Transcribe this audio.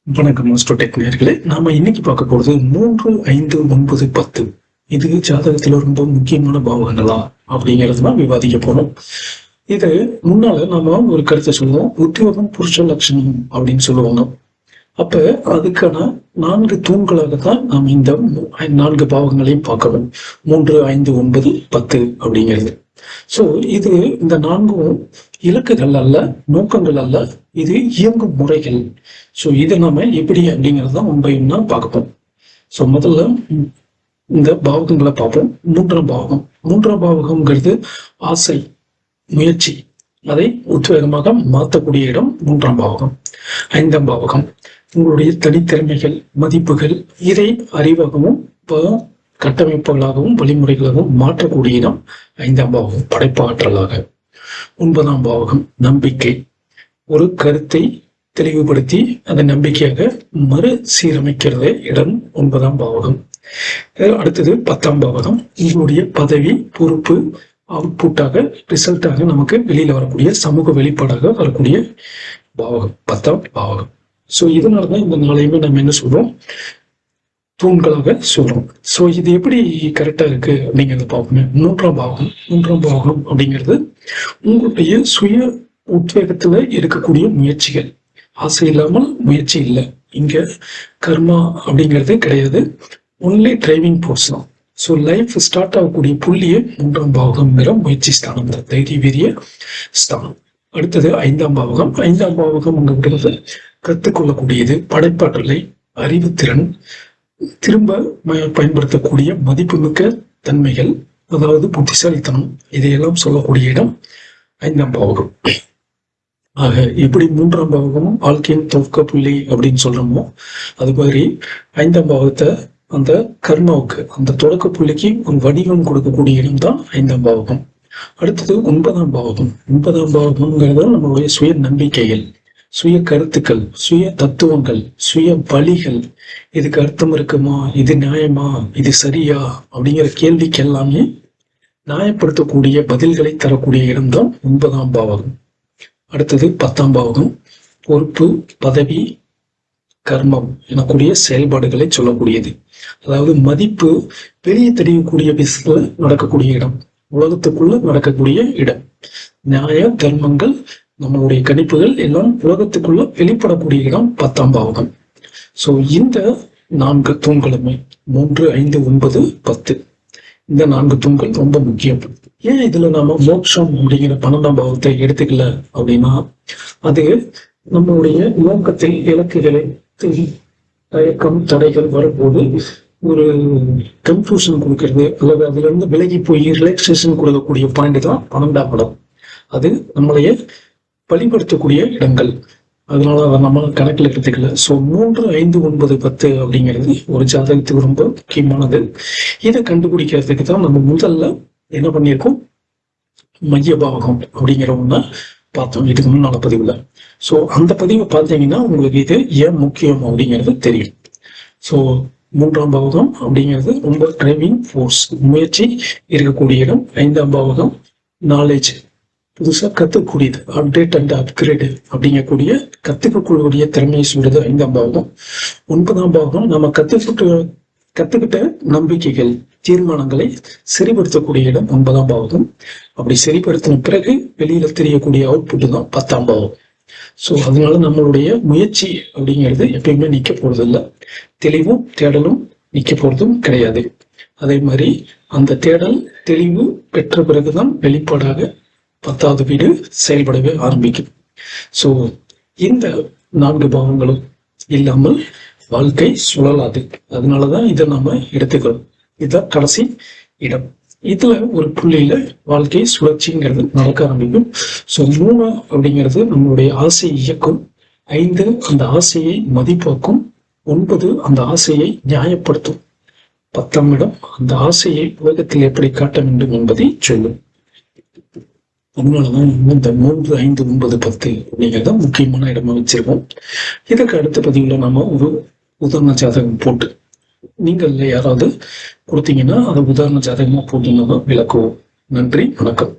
வணக்கம் மாஸ்டர் நேயர்களே. நாம இன்னைக்கு பார்க்க போறது 3, 5, 9, 10 இது ஜாதகத்துல ரொம்ப முக்கியமான பாவகங்களா அப்படிங்கறதுதான் விவாதிக்க போறோம். இது முன்னால நாம ஒரு கருத்தை சொல்லுவோம், உத்தியோகம் புருஷ லட்சணம் அப்படின்னு சொல்லுவாங்க. அப்ப அதுக்கான 4 தூண்களாகத்தான் நாம் இந்த 4 பாவங்களையும் பார்க்கணும். 3, 5, 9, 10 அப்படிங்கிறது. சோ இது இந்த 4ம் இலக்குகள் அல்ல, நோக்கங்கள் அல்ல, இது இயங்கும் முறைகள். சோ இதை நாம எப்படி அப்படிங்கறதான் உண்மையும்னா பார்க்கப்போம். சோ முதல்ல இந்த பாவகங்களை பார்ப்போம். 3ஆம் பாவகம். 3ஆம் பாவகம்ங்கிறது ஆசை, முயற்சி, அதை உத்வேகமாக மாற்றக்கூடிய இடம் 3ஆம் பாவகம். 5ஆம் பாவகம் உங்களுடைய தனித்திறமைகள், மதிப்புகள், இதை அறிவாகவும் கட்டமைப்புகளாகவும் வழிமுறைகளாகவும் மாற்றக்கூடிய இடம் 5ஆம் பாவகம், படைப்பாற்றலாக. 9ஆம் பாவகம் நம்பிக்கை, ஒரு கருத்தை தெளிவுபடுத்தி அதை நம்பிக்கையாக மறுசீரமைக்கிறது இடம் 9ஆம் பாவகம். அடுத்தது 10ஆம் பாவகம் உங்களுடைய பதவி, பொறுப்பு, அவுட்புட்டாக, ரிசல்ட்டாக நமக்கு வெளியில வரக்கூடிய சமூக வெளிப்பாடாக வரக்கூடிய பாவகம் 10ஆம் பாவகம். சோ இதனாலதான் இந்த நாளையுமே நம்ம என்ன சொல்றோம், தூண்களாக சொல்றோம். சோ இது எப்படி கரெக்டா இருக்கு அப்படிங்கறத பார்ப்போமே. 3ஆம் பாவகம். 3ஆம் பாவகம் அப்படிங்கிறது உங்களுடைய சுய உத்வேகத்துல இருக்கக்கூடிய முயற்சிகள். ஆசை இல்லாமல் முயற்சி இல்லை. இங்க கர்மா அப்படிங்கிறது கிடையாது, ஒன்லி டிரைவிங் ஃபோர்ஸ் தான். ஸோ லைஃப் ஸ்டார்ட் ஆகக்கூடிய புள்ளியே 3ஆம் பாவகம்ங்கிற முயற்சி ஸ்தானம் தான், தைரிய வீரிய ஸ்தானம். அடுத்தது 5ஆம் பாவகம். 5ஆம் பாவகம் அங்கிறது கற்றுக்கொள்ளக்கூடியது, படைப்பாற்றலை, அறிவுத்திறன், திரும்ப பயன்படுத்தக்கூடிய மதிப்புமிக்க தன்மைகள், அதாவது புத்திசாலித்தனம், இதையெல்லாம் சொல்லக்கூடிய இடம் 5ஆம் பாவகம். ஆக எப்படி 3ஆம் பாவகமும் வாழ்க்கையின் துவக்க புள்ளி அப்படின்னு சொல்றோமோ, அது மாதிரி 5ஆம் பாவகத்தை அந்த கர்மாவுக்கு, அந்த தொடக்க புள்ளிக்கு ஒரு வடிவம் கொடுக்கக்கூடிய இடம் தான் 5ஆம் பாவகம். அடுத்தது 9ஆம் பாவகம். 9ஆம் பாவகம்ங்கிறது நம்மளுடைய சுய நம்பிக்கைகள், சுய கருத்துக்கள், சுய தத்துவங்கள், சுய வழிகள். இதுக்கு அர்த்தம் இருக்குமா, இது நியாயமா, இது சரியா அப்படிங்கிற கேள்விக்கு எல்லாமே நியாயப்படுத்தக்கூடிய பதில்களை தரக்கூடிய இடம்தான் 9ஆம் பாவகம். அடுத்தது 10ஆம் பாவகம் பொறுப்பு, பதவி, கர்மம் எனக்கூடிய செயல்பாடுகளை சொல்லக்கூடியது. அதாவது மதிப்பு வெளியே தெரியக்கூடிய விஷயத்துல நடக்கக்கூடிய இடம், உலகத்துக்குள்ள நடக்கக்கூடிய இடம். நியாய தர்மங்கள், நம்மளுடைய கணிப்புகள் எல்லாம் உலகத்துக்குள்ள வெளிப்படக்கூடிய இடம் 10ஆம் பாவகம். சோ இந்த 4 தூண்களுமே 3, 5, 9, 10 இந்த 4 தூண்கள் ரொம்ப முக்கியம். ஏன் இதுல நாம மோட்சம் அப்படிங்கிற 12ஆம் பாவத்தை எடுத்துக்கல அப்படின்னா, அது நம்மளுடைய நோக்கத்தில் இலக்குகளை, தயக்கம், தடைகள் வரும்போது ஒரு கன்ஃபியூஷன் கொடுக்கறது, அல்லது அதுல இருந்து விலகி போய் ரிலாக்ஸேஷன் கொடுக்கக்கூடிய பாயிண்ட் தான் 12ஆம் இடம். அது நம்மளைய வழிபடுத்தக்கூடிய இடங்கள். அதனால அதை நம்ம கணக்கில் எடுத்துக்கல. ஸோ 3, 5, 9, 10 அப்படிங்கிறது ஒரு ஜாதகத்துக்கு ரொம்ப முக்கியமானது. இதை கண்டுபிடிக்கிறதுக்கு தான் நம்ம முதல்ல என்ன பண்ணியிருக்கோம், மைய பாவகம் அப்படிங்கிற ஒண்ண பார்த்தோம் இதுக்கு முன்னால பதிவுல. ஸோ அந்த பதிவை பார்த்தீங்கன்னா உங்களுக்கு இது ஏன் முக்கியம் அப்படிங்கிறது தெரியும். ஸோ 3ஆம் பாவகம் அப்படிங்கிறது ரொம்ப டிரைவிங் ஃபோர்ஸ், முயற்சி இருக்கக்கூடிய இடம். 5ஆம் பாவகம் நாலேஜ், புதுசா கத்துக்கூடியது, அப்டேட் அண்ட் அப்கிரேடு அப்படிங்கக்கூடிய கத்துக்கக்கூடிய திறமையை சொல்றது 5ஆம் பாவகம். 9ஆம் பாவகம் நம்ம கத்துக்கிட்ட நம்பிக்கைகள், தீர்மானங்களை சரிப்படுத்தக்கூடிய இடம் 9ஆம் பாவகம். அப்படி சரிப்படுத்தின பிறகு வெளியில தெரியக்கூடிய அவுட்புட் தான் 10ஆம் பாவகம். ஸோ அதனால நம்மளுடைய முயற்சி அப்படிங்கிறது எப்பயுமே நிக்க போறது இல்லை, தெளிவும் தேடலும் நிக்க போறதும் கிடையாது. அதே மாதிரி அந்த தேடல், தெளிவு பெற்ற பிறகுதான் வெளிப்பாடாக 10வது வீடு செயல்படவே ஆரம்பிக்கும். ஸோ இந்த 4 பாவங்களும் இல்லாமல் வாழ்க்கை சுழலாது. அதனாலதான் இதை நாம எடுத்துக்கிறோம். இதுதான் கடைசி இடம். இதுல ஒரு புள்ளியில வாழ்க்கை சுழற்சிங்கிறது நடக்க ஆரம்பிக்கும். ஸோ 3 அப்படிங்கிறது நம்மளுடைய ஆசையை இயக்கும், 5 அந்த ஆசையை மதிப்பாக்கும், 9 அந்த ஆசையை நியாயப்படுத்தும், 10ஆம் இடம் அந்த ஆசையை உலகத்தில் எப்படி காட்ட வேண்டும் என்பதை சொல்லும். அதனாலதான் இந்த 3, 5, 9, 10 அப்படிங்கிறத முக்கியமான இடமா வச்சிருக்கோம். இதற்கு அடுத்த பதிவுல நாம ஒரு உதாரண ஜாதகம் போட்டு, நீங்கள் யாராவது கொடுத்தீங்கன்னா அதை உதாரண ஜாதகமா போட்டு நம்ம விளக்குவோம். நன்றி, வணக்கம்.